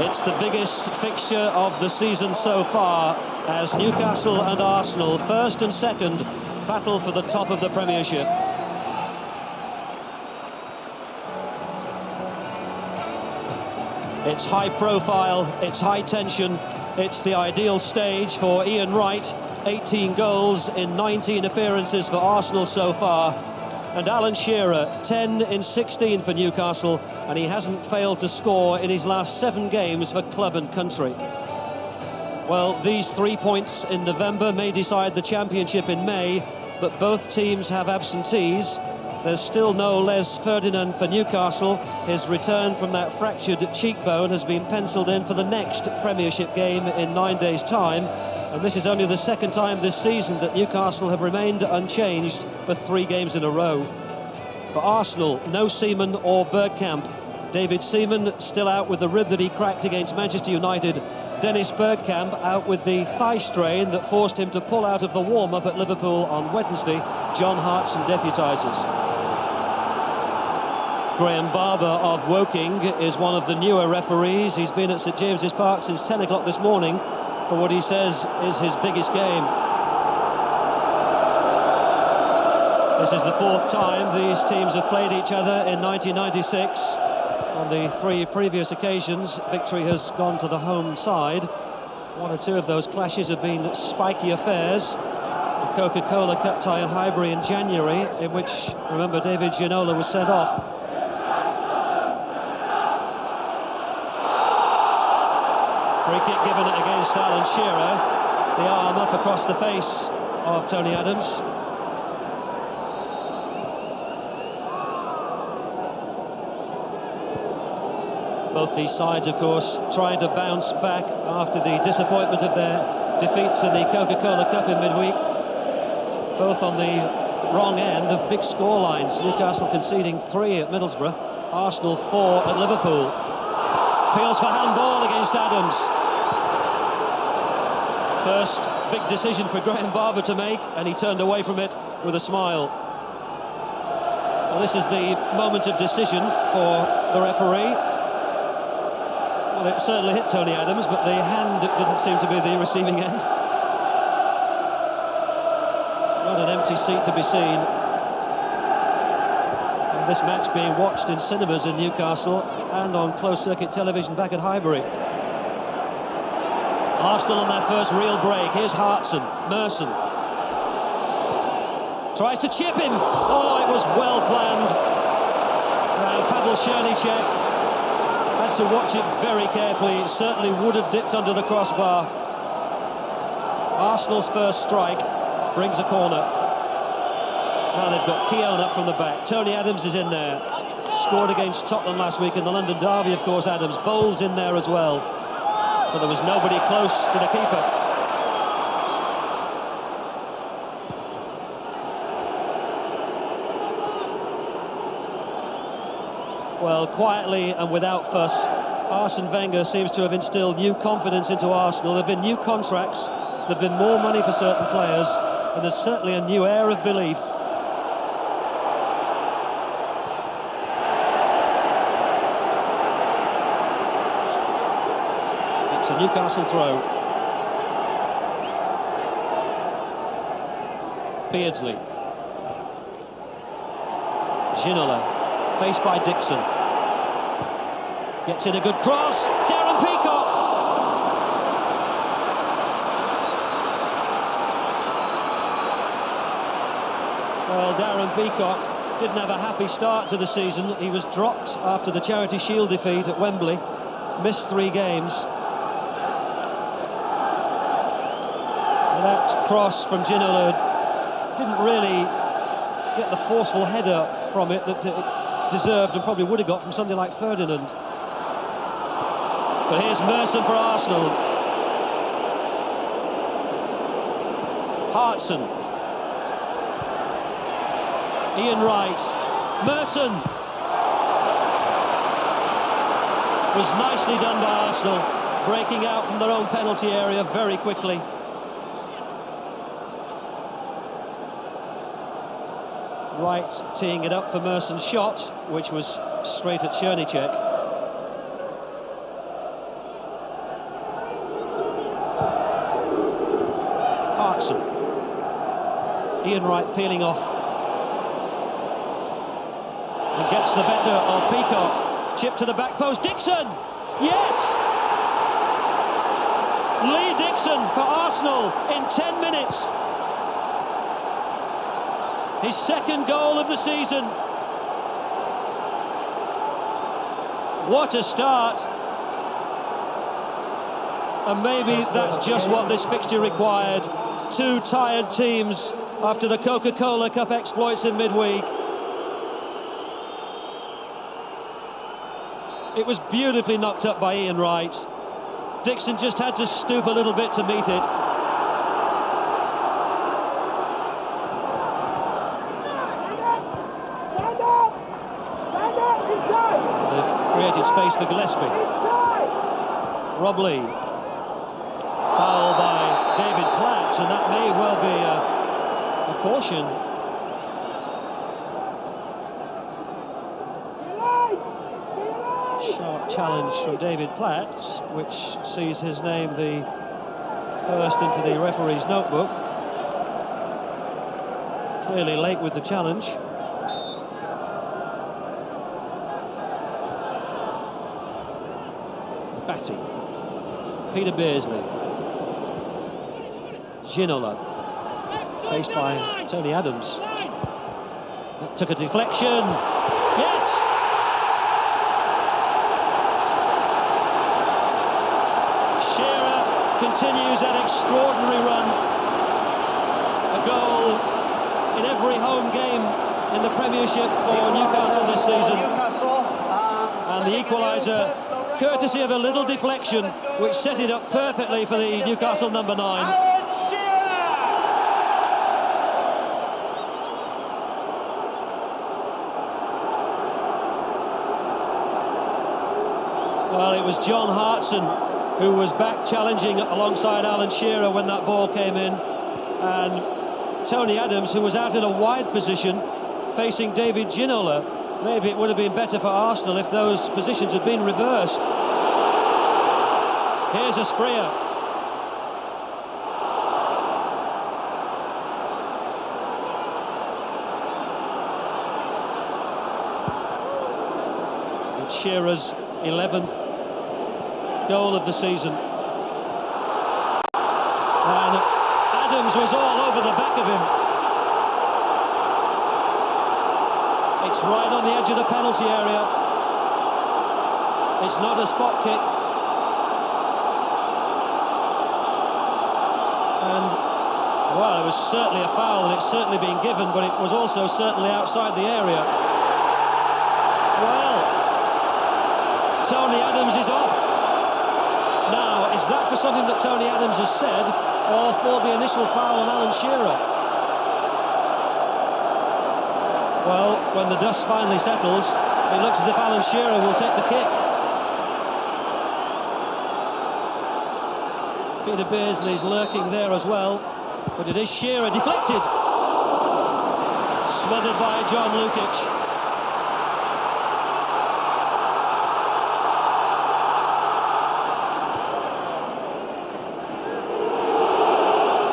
It's the biggest fixture of the season so far, as Newcastle and Arsenal, first and second, battle for the top of the Premiership. It's high profile, it's high tension, it's the ideal stage for Ian Wright. 18 goals in 19 appearances for Arsenal so far. And Alan Shearer, 10 in 16 for Newcastle, and he hasn't failed to score in his last 7 games for club and country. Well, these 3 points in November may decide the championship in May, but both teams have absentees. There's still no Les Ferdinand for Newcastle. His return from that fractured cheekbone has been penciled in for the next Premiership game in 9 days' time. And this is only the second time this season that Newcastle have remained unchanged for 3 games in a row. For Arsenal, no Seaman or Bergkamp. David Seaman still out with the rib that he cracked against Manchester United. Dennis Bergkamp out with the thigh strain that forced him to pull out of the warm-up at Liverpool on Wednesday. John Hartson deputises. Graham Barber of Woking is one of the newer referees. He's been at St James's Park since 10 o'clock this morning for what he says is his biggest game. This is the 4th time these teams have played each other in 1996. On the 3 previous occasions, victory has gone to the home side. 1 or 2 of those clashes have been spiky affairs. The Coca-Cola Cup tie at Highbury in January, in which, remember, David Ginola was sent off. Free kick given against Alan Shearer. The arm up across the face of Tony Adams. Both these sides, of course, trying to bounce back after the disappointment of their defeats in the Coca-Cola Cup in midweek. Both on the wrong end of big scorelines. Newcastle conceding 3 at Middlesbrough, Arsenal 4 at Liverpool. Appeals for handball against Adams. First big decision for Graham Barber to make, and he turned away from it with a smile. Well, this is the moment of decision for the referee. Well, it certainly hit Tony Adams, but the hand didn't seem to be the receiving end. Not an empty seat to be seen. And this match being watched in cinemas in Newcastle and on closed-circuit television back at Highbury. Arsenal on their first real break. Here's Hartson, Merson. Tries to chip him. Oh, it was well planned. Pavel Černíček had to watch it very carefully. It certainly would have dipped under the crossbar. Arsenal's first strike brings a corner. Now they've got Keown up from the back. Tony Adams is in there. Scored against Tottenham last week in the London derby, of course, Adams. Bowles in there as well. But there was nobody close to the keeper. Well, quietly and without fuss, Arsene Wenger seems to have instilled new confidence into Arsenal. There have been new contracts, there have been more money for certain players, and there's certainly a new air of belief. It's a Newcastle throw. Beardsley. Ginola. Faced by Dixon. Gets in a good cross. Darren Peacock. Well, Darren Peacock didn't have a happy start to the season. He was dropped after the Charity Shield defeat at Wembley. Missed 3 games. And that cross from Ginola didn't really get the forceful header from it that it deserved and probably would have got from somebody like Ferdinand. But here's Merson for Arsenal. Hartson. Ian Wright. Merson. Was nicely done by Arsenal, breaking out from their own penalty area very quickly. Wright teeing it up for Merson's shot, which was straight at Černíček. Ian Wright peeling off. And gets the better of Peacock. Chip to the back post. Dixon! Yes! Lee Dixon for Arsenal in 10 minutes. His second goal of the season. What a start. And maybe that's just what this fixture required. Two tired teams after the Coca-Cola Cup exploits in midweek. It was beautifully knocked up by Ian Wright. Dixon just had to stoop a little bit to meet it. They've created space for Gillespie. Rob Lee. Foul by David Platt, and that may well be a caution. Sharp challenge from David Platt, which sees his name the first into the referee's notebook. Clearly late with the challenge. Batty. Peter Beardsley. Ginola. Faced by Tony Adams. That took a deflection. Yes! Shearer continues that extraordinary run. A goal in every home game in the Premiership for Newcastle this season. And the equaliser, courtesy of a little deflection, which set it up perfectly for the Newcastle number 9. Well, it was John Hartson who was back challenging alongside Alan Shearer when that ball came in, and Tony Adams, who was out in a wide position facing David Ginola. Maybe it would have been better for Arsenal if those positions had been reversed. Here's a Shearer. It's Shearer's 11th goal of the season. And Adams was all over the back of him. It's right on the edge of the penalty area. It's not a spot kick. And, well, it was certainly a foul, and it's certainly been given, but it was also certainly outside the area. Well, Tony Adams is off. Now, is that for something that Tony Adams has said, or for the initial foul on Alan Shearer? Well, when the dust finally settles, it looks as if Alan Shearer will take the kick. Peter Beardsley's lurking there as well, but it is Shearer, deflected. Smothered by John Lukic.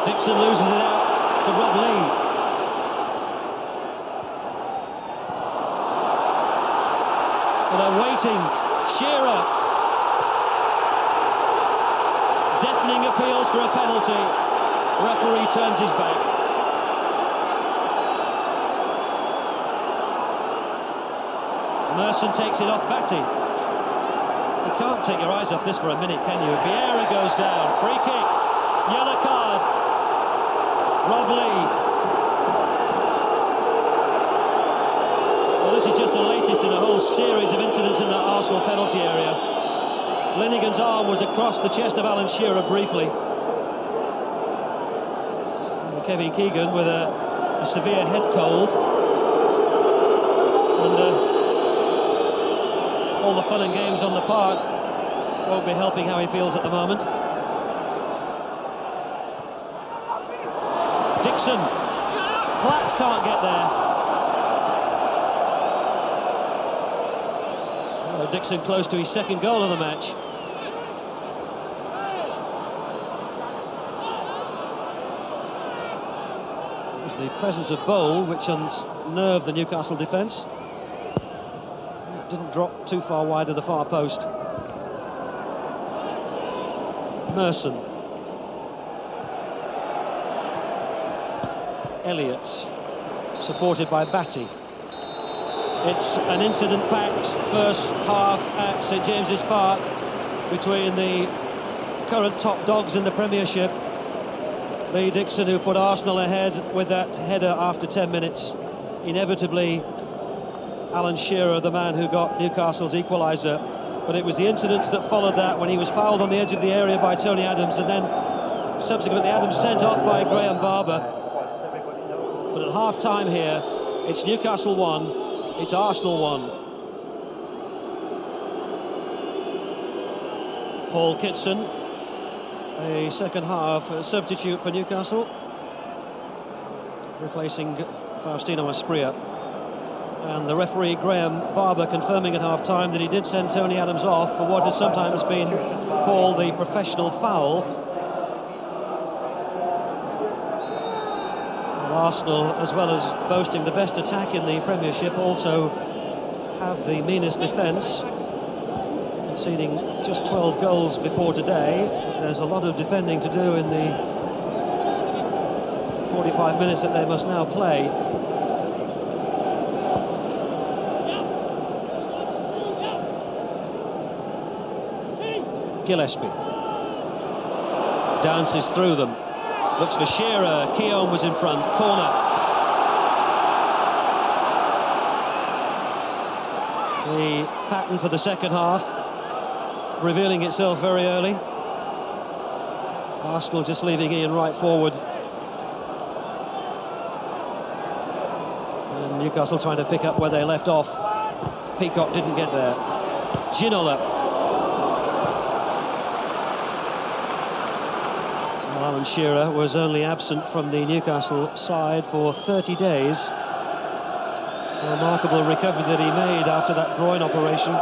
Dixon loses it out to Rob Lee. But they're waiting. Shearer. Deafening appeals for a penalty. Referee turns his back. Merson takes it off Batty. You can't take your eyes off this for a minute, can you? Vieira goes down. Free kick. Yellow card. Rob Lee. Well, this is just the latest in a whole series of incidents in that Arsenal penalty area. Linnigan's arm was across the chest of Alan Shearer briefly. And Kevin Keegan with a severe head cold. And all the fun and games on the park won't be helping how he feels at the moment. Dixon. Platt can't get there. Oh, Dixon close to his second goal of the match. the presence of Bowl, which unnerved the Newcastle defence. It didn't drop too far wide of the far post. Merson. Elliott, supported by Batty. It's an incident-packed first half at St James's Park between the current top dogs in the Premiership. Lee Dixon, who put Arsenal ahead with that header after 10 minutes. Inevitably, Alan Shearer, the man who got Newcastle's equaliser. But it was the incidents that followed that, when he was fouled on the edge of the area by Tony Adams, and then subsequently Adams sent off by Graham Barber. But at half-time here, it's Newcastle 1, it's Arsenal 1. Paul Kitson, a second half substitute for Newcastle, replacing Faustino Asprilla. And the referee Graham Barber confirming at half-time that he did send Tony Adams off for what has sometimes been called the professional foul. And Arsenal, as well as boasting the best attack in the Premiership, also have the meanest defence, conceding just 12 goals before today. There's a lot of defending to do in the 45 minutes that they must now play. Gillespie dances through them, looks for Shearer. Keown was in front, corner. The pattern for the second half revealing itself very early. Arsenal just leaving Ian Wright forward, and Newcastle trying to pick up where they left off. Peacock didn't get there. Ginola. Alan Shearer was only absent from the Newcastle side for 30 days. A remarkable recovery that he made after that groin operation.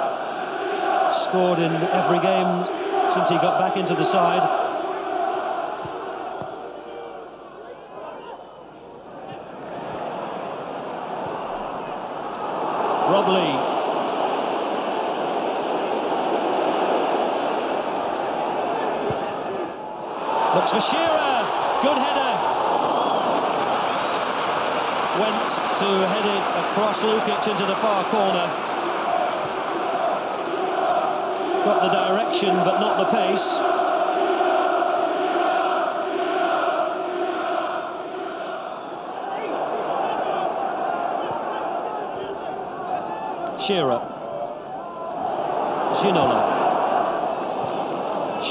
Scored in every game since he got back into the side. Rob Lee. Looks for Shearer, good header. Went to head it across Lukic into the far corner. Got the direction but not the pace. Shearer. Ginola.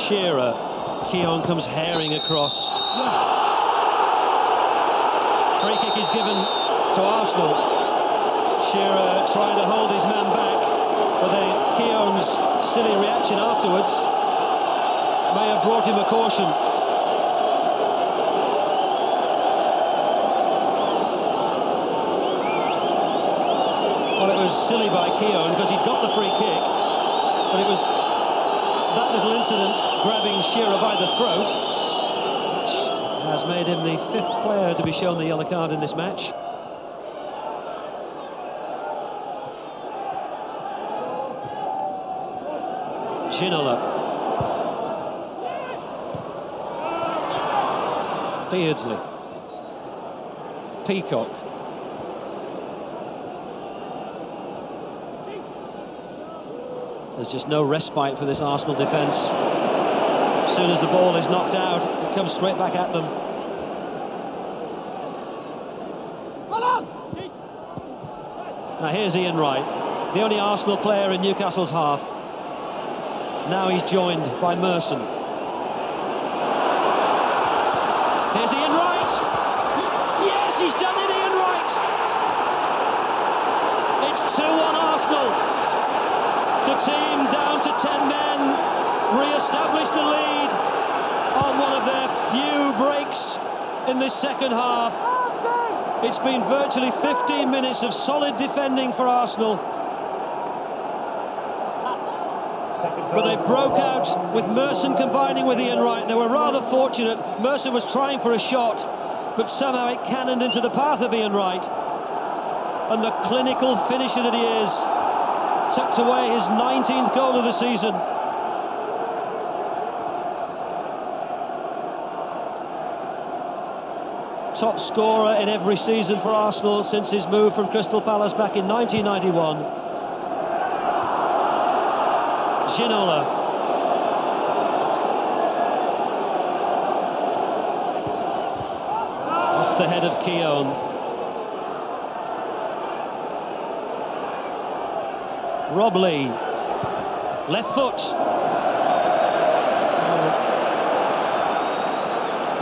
Shearer. Keown comes herring across. Free kick is given to Arsenal. Shearer trying to hold his man back, but Keown's silly reaction afterwards may have brought him a caution. Well, it was silly by Keown because he'd got the free kick, but it was that little incident grabbing Shearer by the throat, which has made him the 5th player to be shown the yellow card in this match. Ginola. Beardsley. Peacock. There's just no respite for this Arsenal defence. As soon as the ball is knocked out, it comes straight back at them. Now here's Ian Wright, the only Arsenal player in Newcastle's half. Now he's joined by Merson. Here's Ian Wright! Yes, he's done it, Ian Wright! It's 2-1 Arsenal. The team down to 10 men re-establish the lead on one of their few breaks in this second half. It's been virtually 15 minutes of solid defending for Arsenal, but they broke out with Merson combining with Ian Wright. They were rather fortunate. Merson was trying for a shot, but somehow it cannoned into the path of Ian Wright. And the clinical finisher that he is, tucked away his 19th goal of the season. Top scorer in every season for Arsenal since his move from Crystal Palace back in 1991. Ginola. Off the head of Keown. Rob Lee. Left foot.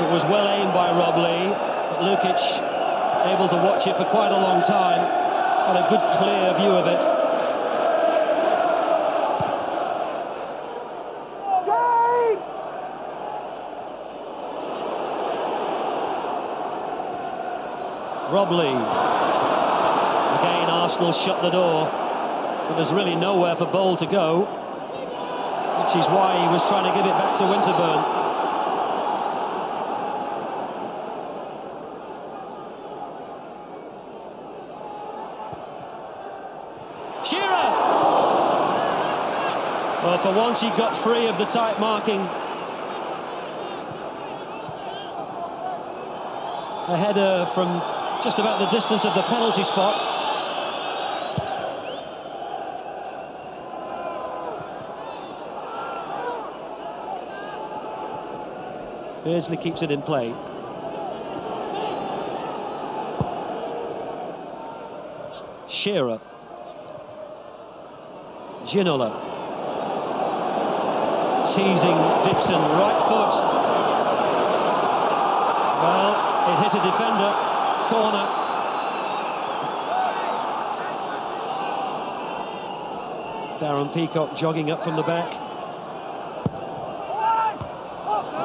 It was well aimed by Rob Lee. Lukic able to watch it for quite a long time. Had a good clear view of it. Rob Lee. Again, Arsenal shut the door, but there's really nowhere for Bowl to go, which is why he was trying to give it back to Winterburn. Shearer! Well, for once he got free of the tight marking. A header from just about the distance of the penalty spot. Beardsley keeps it in play. Shearer. Ginola. Teasing Dixon, right foot. Well, it hit a defender. Corner. Darren Peacock jogging up from the back.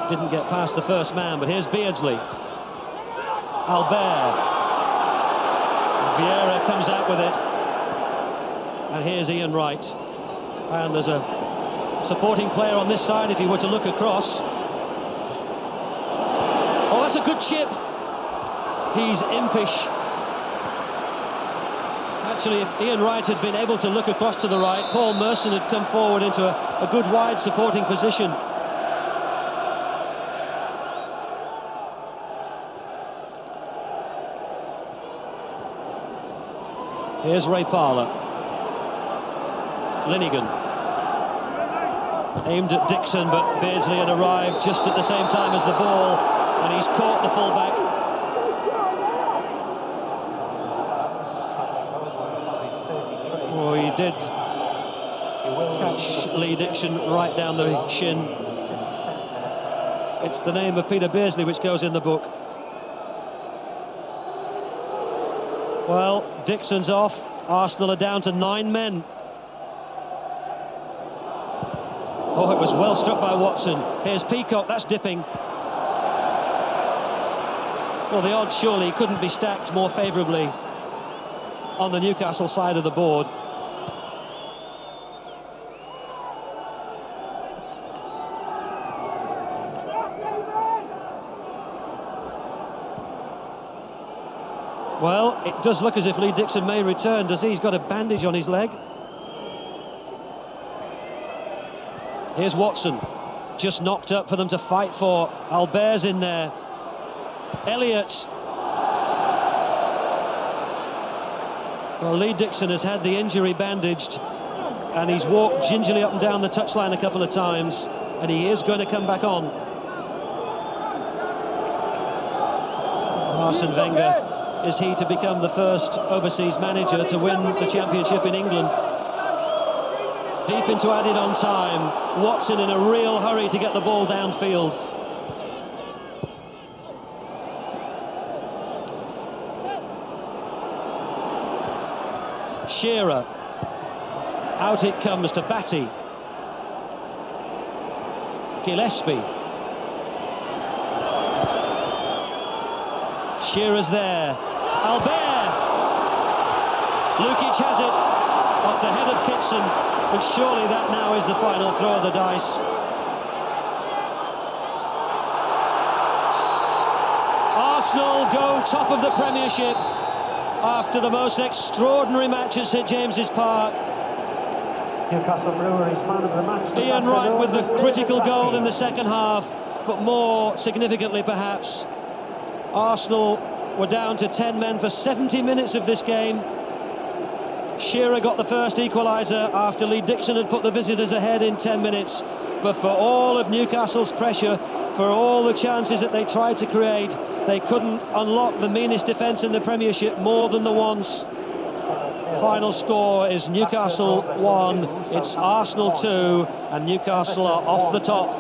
Didn't get past the first man, but here's Beardsley. Albert. Vieira comes out with it. And here's Ian Wright. And there's a supporting player on this side if he were to look across. Oh, that's a good chip. He's impish. Actually, if Ian Wright had been able to look across to the right, Paul Merson had come forward into a good wide supporting position. Here's Ray Parlour. Linnigan. Aimed at Dixon, but Beardsley had arrived just at the same time as the ball, and he's caught the fullback. Oh, he did catch Lee Dixon right down the shin. It's the name of Peter Beardsley which goes in the book. Well, Dixon's off. Arsenal are down to 9 men. Oh, it was well struck by Watson. Here's Peacock, that's dipping. Well, the odds surely couldn't be stacked more favourably on the Newcastle side of the board. Well, it does look as if Lee Dixon may return, does he? He's got a bandage on his leg. Here's Watson, just knocked up for them to fight for. Albert's in there. Elliott. Well, Lee Dixon has had the injury bandaged, and he's walked gingerly up and down the touchline a couple of times, and he is going to come back on. Arsene Wenger, is he to become the first overseas manager to win the championship in England? Deep into added on time. Watson in a real hurry to get the ball downfield. Shearer. Out it comes to Batty. Gillespie. Shearer's there. Albert! Lukic has it. Off the head of Kitson. But surely that now is the final throw of the dice. Arsenal go top of the Premiership after the most extraordinary match at St James's Park. Newcastle Breweries man of the match. Ian Wright with the critical goal in the second half, but more significantly perhaps, Arsenal were down to 10 men for 70 minutes of this game. Shearer got the first equaliser after Dixon had put the visitors ahead in 10 minutes. But for all of Newcastle's pressure, for all the chances that they tried to create, they couldn't unlock the meanest defence in the Premiership more than the once. Final score is Newcastle 1, it's Arsenal 2, and Newcastle are off the top.